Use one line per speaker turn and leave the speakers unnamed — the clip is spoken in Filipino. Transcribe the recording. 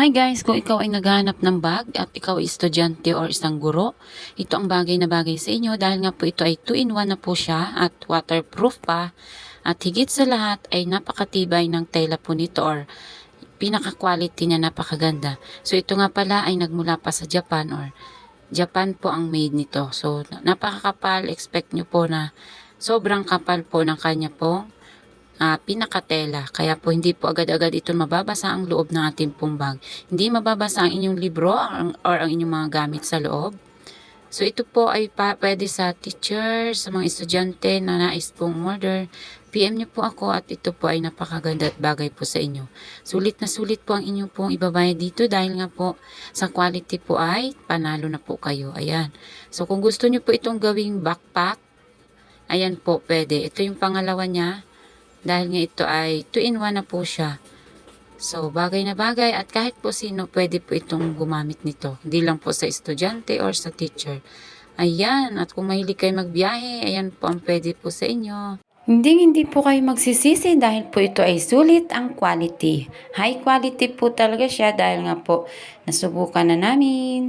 Hi guys, kung ikaw ay naghahanap ng bag at ikaw ay estudyante or isang guro, ito ang bagay na bagay sa inyo dahil nga po ito ay 2-in-1 na po siya at waterproof pa at higit sa lahat ay napakatibay ng tela po nito or pinaka-quality niya napakaganda. So ito nga pala ay nagmula pa sa Japan or Japan po ang made nito. So napakakapal, expect nyo po na sobrang kapal po ng kanya po pinakatela. Kaya po hindi po agad-agad ito mababasa ang loob ng ating pong bag. Hindi mababasa ang inyong libro or ang inyong mga gamit sa loob. So ito po ay pwede sa teacher, sa mga estudyante na nais pong order. PM niyo po ako at ito po ay napakaganda at bagay po sa inyo. Sulit na sulit po ang inyong pong ibabayad dito dahil nga po sa quality po ay panalo na po kayo. Ayan. So kung gusto niyo po itong gawing backpack, ayan po pwede. Ito yung pangalawa niya. Dahil nga ito ay 2-in-1 na po siya. So, bagay na bagay at kahit po sino pwede po itong gumamit nito. Hindi lang po sa estudyante or sa teacher. Ayan, at kung mahilig kayo magbiyahe, ayan po ang pwede po sa inyo. Hindi po kayo magsisisi dahil po ito ay sulit ang quality. High quality po talaga siya dahil nga po nasubukan na namin.